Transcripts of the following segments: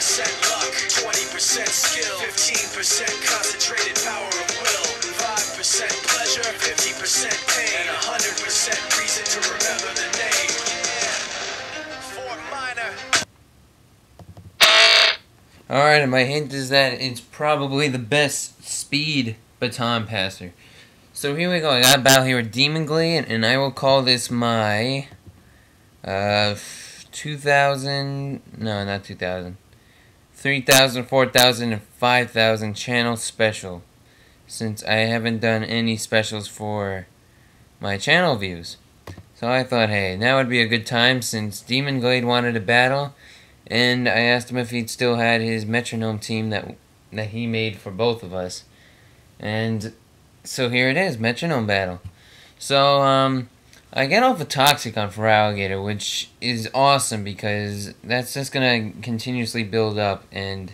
luck, 20% skill, 15% concentrated power of will, 5% pleasure, 50% pain, and 100% reason to remember the name. Fort Minor. Alright, and my hint is that it's probably the best speed baton passer. So here we go. I got a battle here with Demonglade, and I will call this my 2,000, no, not 2,000, 3,000, 4,000, and 5,000 channel special, since I haven't done any specials for my channel views. So I thought, hey, now would be a good time, since Demonglade wanted a battle, and I asked him if he'd still had his metronome team that he made for both of us. And so here it is, metronome battle. So, I get off a Toxic on Feraligatr, which is awesome because that's just going to continuously build up, and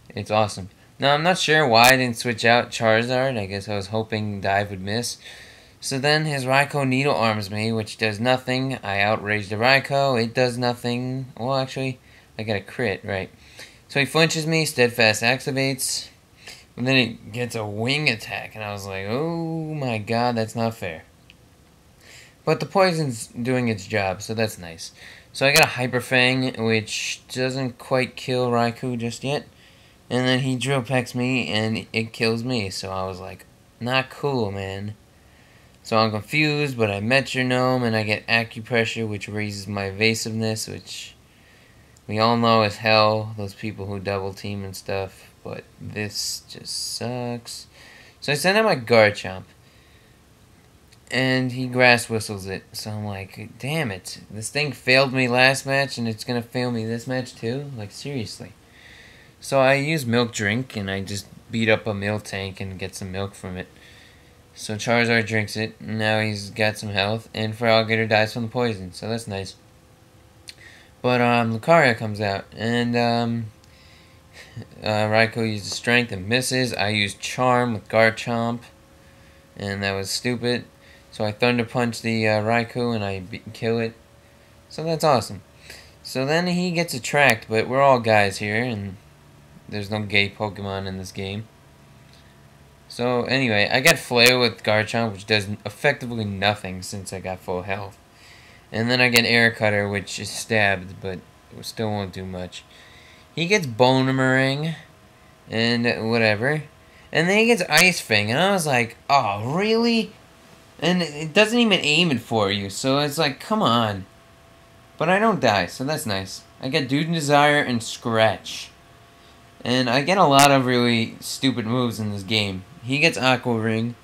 it's awesome. Now, I'm not sure why I didn't switch out Charizard. I guess I was hoping Dive would miss. So then his Raikou Needle Arms me, which does nothing. I outrage the Raikou. It does nothing. Well, actually, I got a crit, right. So he flinches me, Steadfast activates, and then it gets a wing attack, and I was like, oh my god, that's not fair. But the poison's doing its job, so that's nice. So I got a Hyper Fang, which doesn't quite kill Raikou just yet. And then he Drill Pecks me, and it kills me. So I was like, not cool, man. So I'm confused, but I Metronome, and I get Acupressure, which raises my evasiveness, which we all know is hell, those people who double team and stuff. But this just sucks. So I send out my Garchomp, and he Grass Whistles it. So I'm like, damn it. This thing failed me last match, and it's going to fail me this match too? Like, seriously. So I use Milk Drink, and I just beat up a milk tank and get some milk from it. So Charizard drinks it, and now he's got some health, and Feraligatr dies from the poison, so that's nice. But Lucario comes out, and Raikou uses Strength and misses. I use Charm with Garchomp, and that was stupid. So I Thunder Punch the Raikou, and I kill it. So that's awesome. So then he gets attract, but we're all guys here, and there's no gay Pokemon in this game. So anyway, I got Flail with Garchomp, which does effectively nothing since I got full health. And then I get Air Cutter, which is stabbed, but it still won't do much. He gets Boomerang, and whatever. And then he gets Ice Fang, and I was like, oh, really? And it doesn't even aim it for you, so it's like, come on. But I don't die, so that's nice. I get Dude Desire and Scratch. And I get a lot of really stupid moves in this game. He gets Aqua Ring,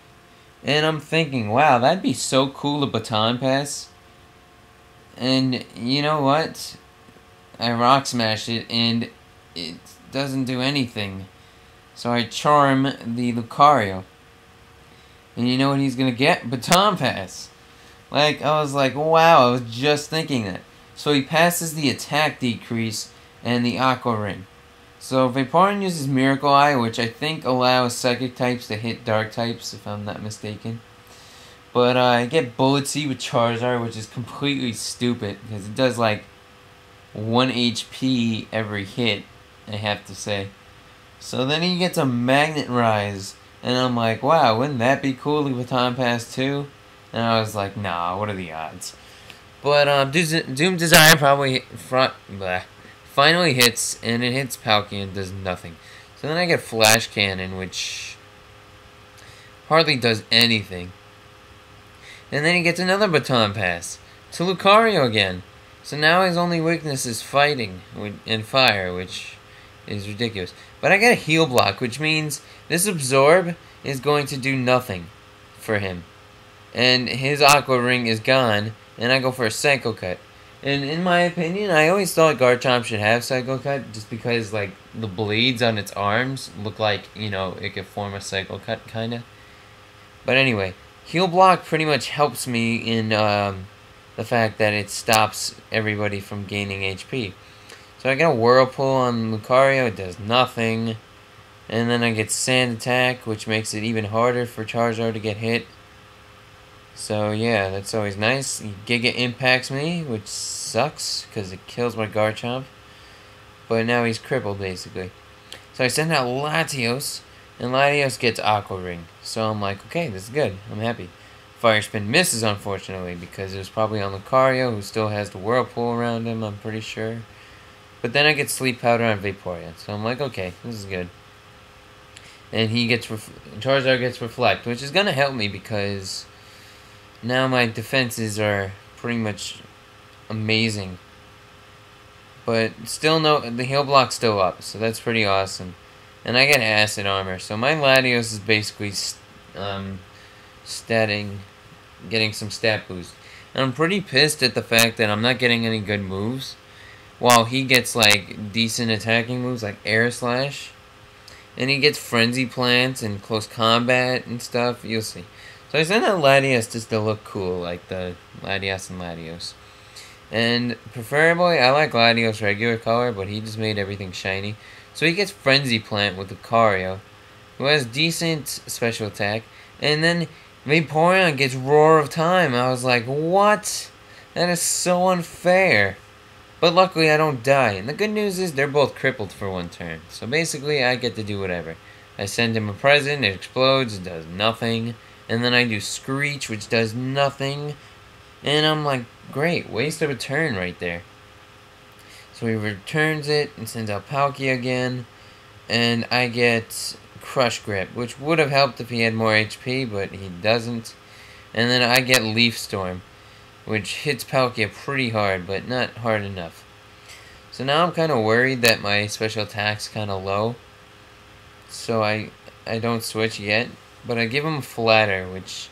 and I'm thinking, wow, that'd be so cool to Baton Pass. And you know what? I Rock Smash it, and it doesn't do anything. So I Charm the Lucario. And you know what he's gonna get? Baton Pass. Like, I was like, wow, I was just thinking that. So he passes the attack decrease and the Aqua Ring. So Vaporeon uses Miracle Eye, which I think allows Psychic types to hit Dark types, if I'm not mistaken. But I get Bullet Seed with Charizard, which is completely stupid, because it does like 1 HP every hit, I have to say. So then he gets a Magnet Rise, and I'm like, wow, wouldn't that be cool to Baton Pass too? And I was like, nah, what are the odds? But Doom Desire probably finally hits, and it hits Palkia and does nothing. So then I get Flash Cannon, which hardly does anything. And then he gets another Baton Pass to Lucario again. So now his only weakness is fighting and fire, which is ridiculous. But I get a Heal Block, which means this Absorb is going to do nothing for him. And his Aqua Ring is gone, and I go for a Psycho Cut. And in my opinion, I always thought Garchomp should have Psycho Cut, just because, like, the blades on its arms look like, you know, it could form a Psycho Cut, kinda. But anyway, Heal Block pretty much helps me in the fact that it stops everybody from gaining HP. So I get a Whirlpool on Lucario, it does nothing. And then I get Sand Attack, which makes it even harder for Charizard to get hit. So yeah, that's always nice. Giga impacts me, which sucks, because it kills my Garchomp. but now he's crippled basically. So I send out Latios, and Latios gets Aqua Ring. So I'm like, okay, this is good. I'm happy. Fire Spin misses, unfortunately, because it was probably on Lucario, who still has the Whirlpool around him, I'm pretty sure. But then I get Sleep Powder on Vaporeon, so I'm like, okay, this is good. And he gets Charizard gets Reflect, which is gonna help me because now my defenses are pretty much amazing. But still, the heal block's still up, so that's pretty awesome. And I get Acid Armor, so my Latios is basically getting some stat boost. And I'm pretty pissed at the fact that I'm not getting any good moves, while he gets like decent attacking moves like Air Slash. And he gets Frenzy Plants and Close Combat and stuff. You'll see. So I sent out Latios just to look cool, like the Latias and Latios. And preferably, I like Latios regular color, but he just made everything shiny. So he gets Frenzy Plant with Lucario, who has decent special attack. And then Vaporeon gets Roar of Time. I was like, what? That is so unfair. But luckily I don't die, and the good news is they're both crippled for one turn. So basically I get to do whatever. I send him a present, it explodes, it does nothing. And then I do Screech, which does nothing. And I'm like, great, waste of a turn right there. So he returns it and sends out Palkia again. And I get Crush Grip, which would have helped if he had more HP, but he doesn't. And then I get Leaf Storm, which hits Palkia pretty hard, but not hard enough. So now I'm kind of worried that my special attack's kind of low. So I don't switch yet, but I give him Flatter, which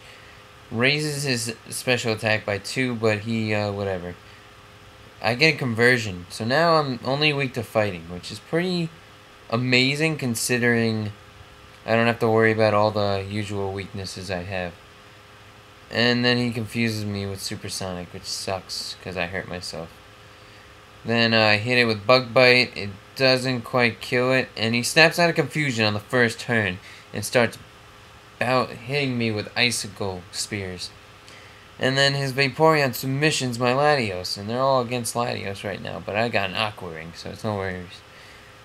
raises his special attack by 2, but he, whatever. I get a conversion, so now I'm only weak to fighting, which is pretty amazing considering I don't have to worry about all the usual weaknesses I have. And then he confuses me with Supersonic, which sucks, because I hurt myself. Then I hit it with Bug Bite, it doesn't quite kill it, and he snaps out of confusion on the first turn, and starts hitting me with Icicle Spears. And then his Vaporeon submissions my Latios, and they're all against Latios right now, but I got an Aqua Ring, so it's no worries.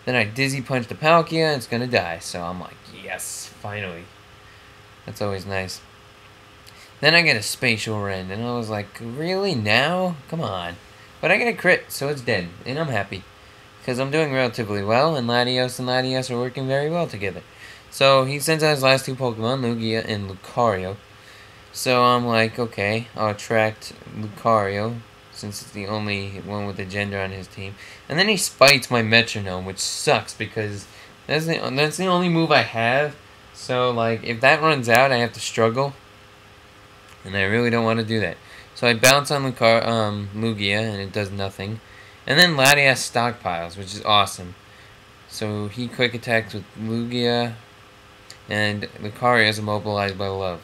Then I Dizzy Punch the Palkia, and it's gonna die, so I'm like, yes, finally. That's always nice. Then I get a Spatial Rend, and I was like, really, now? Come on. But I get a crit, so it's dead, and I'm happy. Because I'm doing relatively well, and Latios are working very well together. So he sends out his last 2 Pokemon, Lugia and Lucario. So I'm like, okay, I'll attract Lucario, since it's the only one with a gender on his team. And then he spites my Metronome, which sucks, because that's the only move I have. So, like, if that runs out, I have to struggle. And I really don't want to do that. So I bounce on Lugia, and it does nothing. And then Latias stockpiles, which is awesome. So he quick attacks with Lugia, and Lucario is immobilized by Love.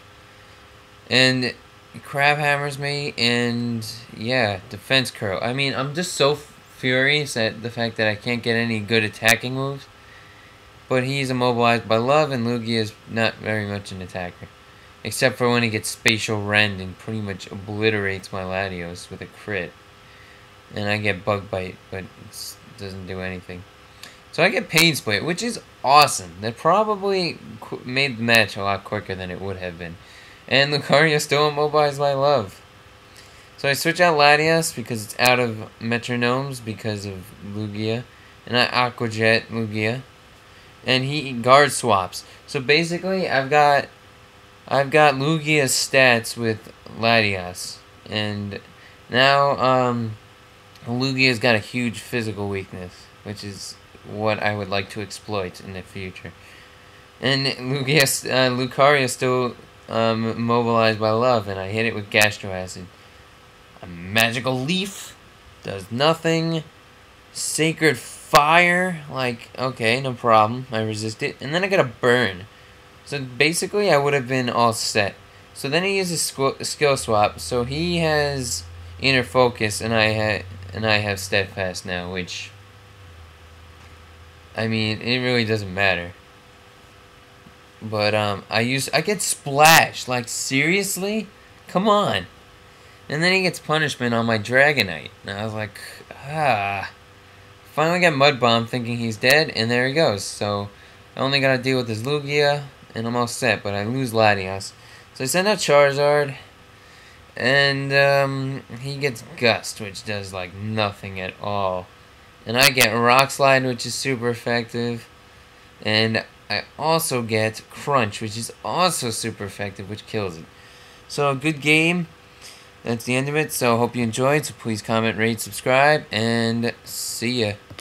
And he Crab Hammers me, and yeah, Defense Curl. I mean, I'm just so furious at the fact that I can't get any good attacking moves. But he's immobilized by Love, and Lugia is not very much an attacker. Except for when he gets Spatial Rend and pretty much obliterates my Latios with a crit. And I get Bug Bite, but it doesn't do anything. So I get Pain Split, which is awesome. That probably made the match a lot quicker than it would have been. And Lucario still immobilized by Love. So I switch out Latias because it's out of Metronomes because of Lugia. And I Aqua Jet Lugia. And he guard swaps. So basically I've got Lugia's stats with Latias, and now Lugia's got a huge physical weakness, which is what I would like to exploit in the future. And Lucario is still immobilized by Love, and I hit it with Gastro Acid. A Magical Leaf does nothing. Sacred Fire, like, okay, no problem, I resist it, and then I got a Burn. So basically, I would have been all set. So then he uses skill swap. So he has Inner Focus, and I have Steadfast now, which, I mean, it really doesn't matter. But I get Splash. Like, seriously, come on. And then he gets Punishment on my Dragonite, and I was like, finally get Mud Bomb thinking he's dead, and there he goes. So I only gotta deal with his Lugia, and I'm all set, but I lose Latios. So I send out Charizard, and he gets Gust, which does like nothing at all. And I get Rock Slide, which is super effective. And I also get Crunch, which is also super effective, which kills it. So a good game. That's the end of it. So I hope you enjoyed. So please comment, rate, subscribe, and see ya.